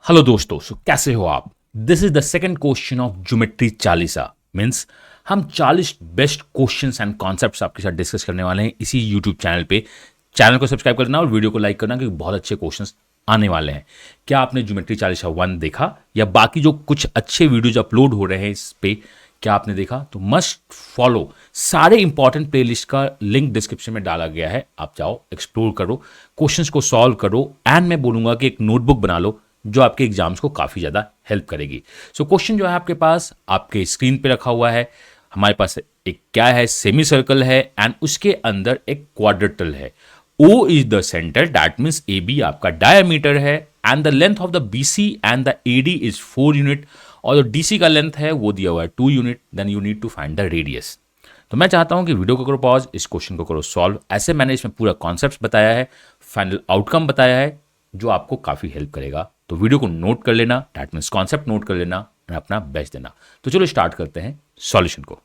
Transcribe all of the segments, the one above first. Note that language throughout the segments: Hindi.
हेलो दोस्तों, कैसे हो आप? This is the second question of geometry Chalisa. Means हम 40 बेस्ट क्वेश्चंस एंड कॉन्सेप्ट्स आपके साथ डिस्कस करने वाले हैं इसी यूट्यूब चैनल पे। चैनल को सब्सक्राइब करना और वीडियो को लाइक करना, क्योंकि बहुत अच्छे क्वेश्चंस आने वाले हैं। क्या आपने ज्योमेट्री चालीसा 1 देखा, या बाकी जो कुछ अच्छे वीडियोज अपलोड हो रहे हैं इस पे क्या आपने देखा? तो मस्ट फॉलो। सारे इंपॉर्टेंट प्लेलिस्ट का लिंक डिस्क्रिप्शन में डाला गया है, आप जाओ एक्सप्लोर करो, क्वेश्चंस को सॉल्व करो, एंड मैं बोलूंगा कि एक नोटबुक बना लो जो आपके एग्जाम्स को काफ़ी ज़्यादा हेल्प करेगी। सो क्वेश्चन जो है आपके पास आपके स्क्रीन पे रखा हुआ है। हमारे पास एक क्या है, सेमी सर्कल है एंड उसके अंदर एक क्वाड्रेटल है। O is the centre, that means A B आपका डायमीटर है, and the length of the B C and the A D is 4 unit, और जो डी सी का लेंथ है वो दिया हुआ है 2 unit. Then you need to find the radius. तो मैं चाहता हूं कि वीडियो को करो पॉज, इस क्वेश्चन को करो सॉल्व। ऐसे मैंने इसमें पूरा कॉन्सेप्ट बताया है, फाइनल आउटकम बताया है, जो आपको काफ़ी हेल्प करेगा। तो वीडियो को नोट कर लेना, दैट मीन्स कॉन्सेप्ट नोट कर लेना और अपना बेस्ट देना। तो चलो स्टार्ट करते हैं सॉल्यूशन को।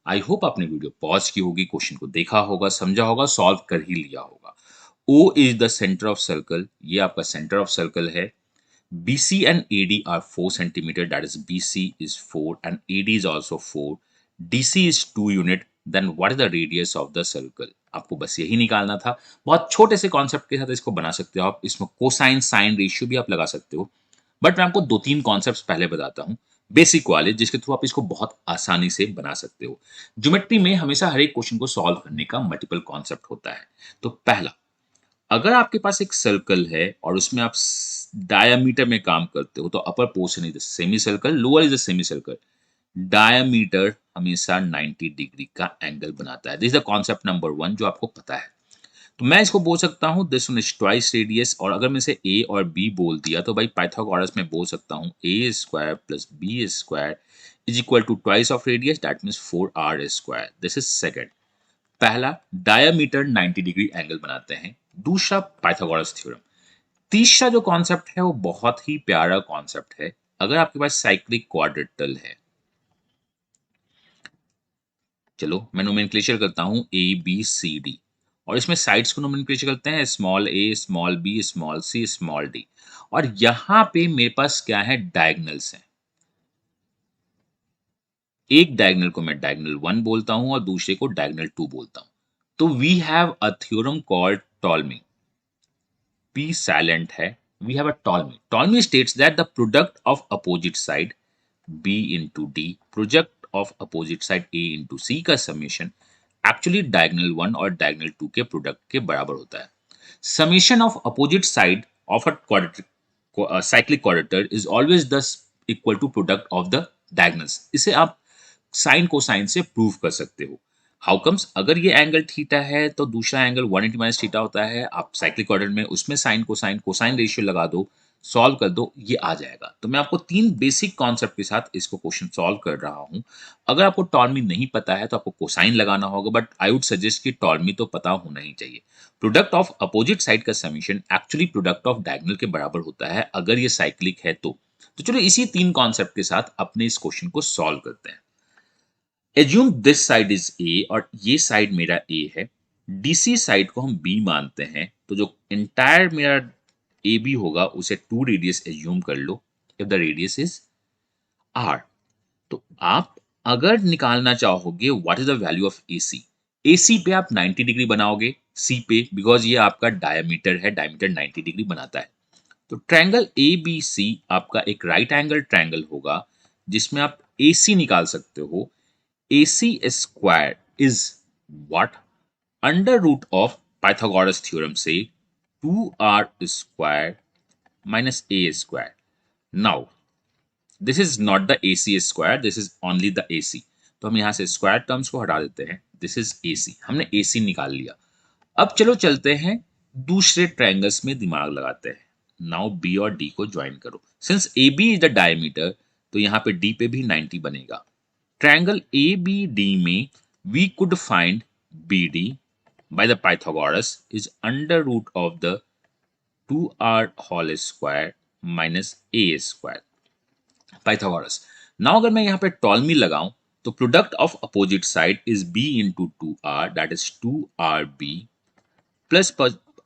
आई होप आपने वीडियो पॉज की होगी, क्वेश्चन को देखा होगा, समझा होगा, सॉल्व कर ही लिया होगा। O is the centre of circle, ये आपका सेंटर ऑफ सर्कल है। BC and AD are 4 centimeter, that is BC is 4 and AD is also 4. DC is 2 unit. Then what is the radius of the circle? आपको बस यही निकालना था। बहुत छोटे से कॉन्सेप्ट के साथ इसको बना सकते हो आप। इसमें कोसाइन साइन रेशियो भी आप लगा सकते हो, बट मैं आपको 2-3 कॉन्सेप्ट्स पहले बताता हूँ, बेसिक वाले, जिसके थ्रू आप इसको बहुत आसानी से बना सकते हो। ज्योमेट्री में हमेशा हर एक क्वेश्चन को सॉल्व करने का मल्टीपल कॉन्सेप्ट होता है। तो पहला, अगर आपके पास एक सर्कल है और उसमें आप डायमीटर में काम करते हो, तो upper portion is the semi circle, lower is the semi circle. Diameter हमेशा 90 डिग्री का एंगल बनाता है। This is the concept number 1 जो आपको पता है। तो मैं इसको बोल सकता हूँ this one is twice radius, और अगर मैं इसे ए और बी बोल दिया तो भाई पाइथागोरस में बोल सकता हूँ A square plus B square is equal to twice of radius, that means 4r square. This is second. पहला, डायमीटर 90 डिग्री एंगल बनाते हैं। दूसरा, पाइथागोरस थ्योरम। तीसरा जो कॉन्सेप्ट है वो बहुत ही प्यारा कॉन्सेप्ट है। अगर आपके पास साइक्लिक क्वाड्रेटल है, चलो मैं नोमेनक्लेचर करता हूं ए बी सी डी, और इसमें साइड्स को नोमेनक्लेचर करते हैं स्मॉल ए small B small C small D, और यहां पे मेरे पास क्या है, डायगनल्स हैं। एक डायगनल को मैं डायगनल 1 बोलता हूं और दूसरे को डायगनल 2 बोलता हूं। तो we have a theorem called Ptolemy. P silent है, we have a Ptolemy. Ptolemy states that the product of opposite side B into D, product of opposite side A into C का summation actually diagonal 1 और diagonal 2 के product के बराबर होता है। Summation of opposite side of a quadratic cyclic quadrature is always thus equal to product of the diagonals. इसे आप साइन कोसाइन से प्रूव कर सकते हो। हाउ कम्स, अगर ये एंगल थीटा है तो दूसरा एंगल 180 माइनस थीटा होता है। आप साइक्लिक ऑर्डर में उसमें साइन कोसाइन रेशियो लगा दो, सॉल्व कर दो, ये आ जाएगा। तो मैं आपको 3 बेसिक कॉन्सेप्ट के साथ इसको क्वेश्चन सॉल्व कर रहा हूं। अगर आपको टॉलमी नहीं पता है तो आपको कोसाइन लगाना होगा, बट आई वुड सजेस्ट कि टॉलमी तो पता होना ही चाहिए। प्रोडक्ट ऑफ अपोजिट साइड का summation actually product of diagonal के बराबर होता है अगर ये साइक्लिक है तो। चलो इसी 3 कॉन्सेप्ट के साथ अपने इस क्वेश्चन को सॉल्व करते हैं। Assume this side is a और ये साइड मेरा ए है। डीसी साइड को हम बी मानते हैं, तो जो एंटायर मेरा ए बी होगा उसे 2 रेडियस एज्यूम कर लो if the radius is R. तो आप अगर निकालना चाहोगे what is the value of AC, AC पे आप 90 डिग्री बनाओगे, सी पे बिकॉज ये आपका डायमीटर है, डायमीटर 90 डिग्री बनाता है। तो ट्रायंगल ए बी सी आपका एक राइट एंगल ट्रायंगल होगा जिसमें आप AC निकाल सकते हो। AC square is what? Under root of Pythagoras theorem से 2r square minus a square. Now, this is not the AC square, this is only the AC. तो हम यहाँ से स्क्वायर टर्म्स को हटा देते हैं। दिस इज AC, हमने AC निकाल लिया। अब चलो चलते हैं दूसरे ट्रायंगल्स में दिमाग लगाते हैं। नाउ B और D को ज्वाइन करो। Since AB is the diameter, तो यहाँ पे D पे भी 90 बनेगा। ट्रायंगल ABD में we could find BD by the Pythagoras is under root of the 2r whole square minus a square Pythagoras. Now अगर मैं यहाँ पे टॉलमी लगाऊं तो product of opposite side is b into 2r, that is 2rb plus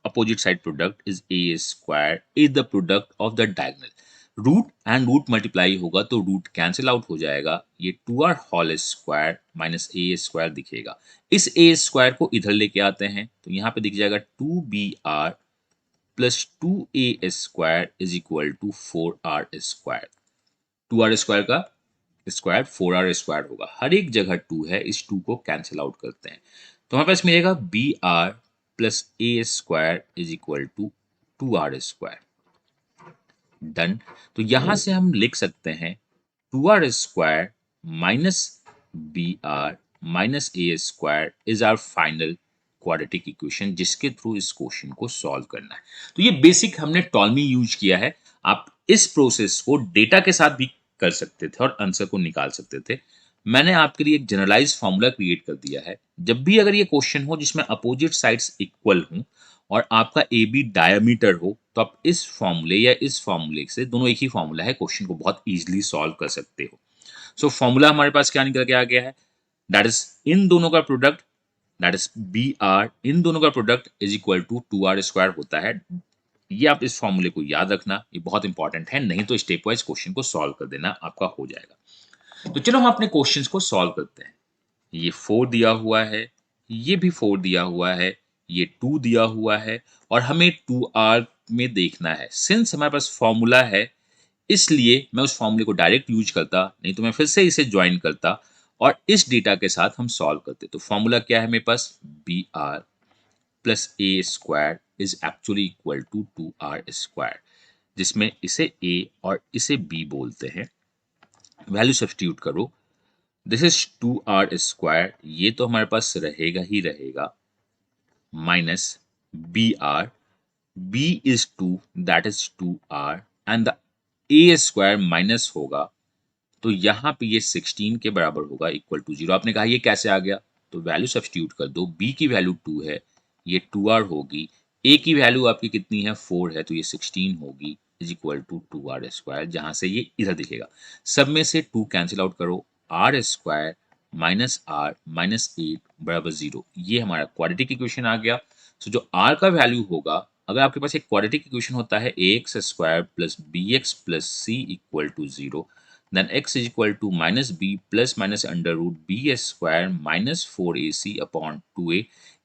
opposite side product is a square is the product of the diagonal. Root and root multiply होगा तो रूट कैंसिल आउट हो जाएगा। ये 2r whole square minus a square दिखेगा। इस a स्क्वायर को इधर लेके आते हैं तो यहाँ पे दिख जाएगा 2br plus 2a square is equal to 4r square. 2r square का स्क्वायर 4r स्क्वायर होगा। हर एक जगह 2 है, इस 2 को कैंसिल आउट करते हैं तो हमारे पास मिलेगा br plus a square is equal to 2r square. Done. तो यहां से हम लिख सकते हैं 2r square minus br minus a square is our final quadratic equation, जिसके थ्रू इस क्वेश्चन को सॉल्व करना है। तो ये बेसिक हमने टॉलमी यूज किया है। आप इस प्रोसेस को डेटा के साथ भी कर सकते थे और आंसर को निकाल सकते थे। मैंने आपके लिए एक जनरलाइज फॉर्मूला क्रिएट कर दिया है। जब भी अगर ये क्वेश्चन हो जिसमें अपोजिट साइड्स इक्वल हों और आपका ए बी डायमीटर हो, तो आप इस फॉर्मूले या इस फॉर्मूले से, दोनों एक ही फॉर्मूला है, क्वेश्चन को बहुत इजीली सॉल्व कर सकते हो। सो फॉर्मूला हमारे पास क्या निकल के आ गया है? दैट इज इन दोनों का product, that is B R, इन दोनों का product is equal to 2r square होता है। ये आप इस फॉर्मूले को याद रखना, ये बहुत इंपॉर्टेंट है, नहीं तो स्टेप वाइज क्वेश्चन को सॉल्व कर देना, आपका हो जाएगा। तो चलो हम अपने क्वेश्चंस को सॉल्व करते हैं। ये 4 दिया हुआ है, ये भी 4 दिया हुआ है, ये 2 दिया हुआ है और हमें 2r में देखना है। सिंस हमारे पास फॉर्मूला है, इसलिए मैं उस फॉर्मूले को डायरेक्ट यूज करता, नहीं तो मैं फिर से इसे ज्वाइन करता और इस डेटा के साथ हम सॉल्व करते। तो फॉर्मूला क्या है मेरे पास? B R plus A square is actually equal to 2r square, जिसमें इसे a और इसे b बोलते हैं। वैल्यू सब्स्टिट्यूट करो, दिस इज 2r स्क्वायर, ये तो हमारे पास रहेगा ही रहेगा, minus B R, b is 2, that is 2r and the a square minus होगा तो यहाँ पे ये 16 के बराबर होगा, इक्वल टू 0। आपने कहा ये कैसे आ गया? तो वैल्यू सब्स्टिट्यूट कर दो। b की वैल्यू 2 है, ये 2r होगी। a की वैल्यू आपकी कितनी है? 4 है, तो ये 16 होगी, is equal to 2r square, जहां से ये इधर दिखेगा। सब में से 2 कैंसिल आउट करो, r square minus r minus 8 बराबर 0। ये हमारा क्वाड्रेटिक इक्वेशन आ गया। सो जो r का वैल्यू होगा, अगर आपके पास एक क्वाड्रेटिक इक्वेशन होता है ax square plus bx plus c equal to 0, then x is equal to minus b plus minus under root b square minus 4ac upon 2a।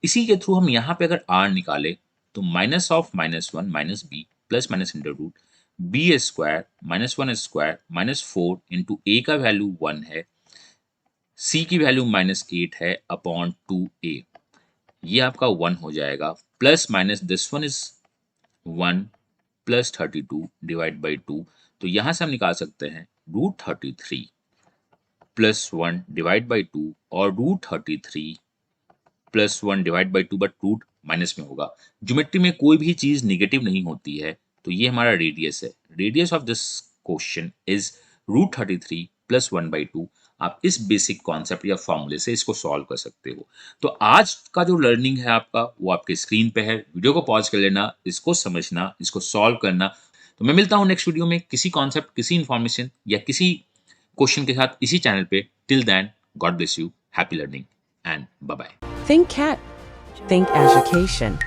इसी के थ्रू हम यहाँ पे अगर r निकाले तो minus of minus 1 minus B plus minus under root B square minus 1 square minus 4 into A का वैल्यू 1 है, c की वैल्यू माइनस 8 है अपॉन 2a, ये आपका 1 हो जाएगा, plus minus this one is 1 plus 32 divide by 2। तो यहां से हम निकाल सकते हैं रूट 33 प्लस 1 डिवाइड बाई 2 और root 33 plus 1 divide by 2, but root minus में होगा। ज्योमेट्री में कोई भी चीज निगेटिव नहीं होती है, तो ये हमारा रेडियस है। Radius of this question is root 33 plus 1 by 2। आप इस बेसिक कॉन्सेप्ट या फॉर्मूले से इसको सॉल्व कर सकते हो। तो आज का जो लर्निंग है आपका, वो आपके स्क्रीन पे है। वीडियो को पॉज कर लेना, इसको समझना, इसको सॉल्व करना। तो मैं मिलता हूं नेक्स्ट वीडियो में किसी कॉन्सेप्ट, किसी इंफॉर्मेशन या किसी क्वेश्चन के साथ इसी चैनल पे। Till then, god bless you, happy learning and bye bye. Think cat. Think education.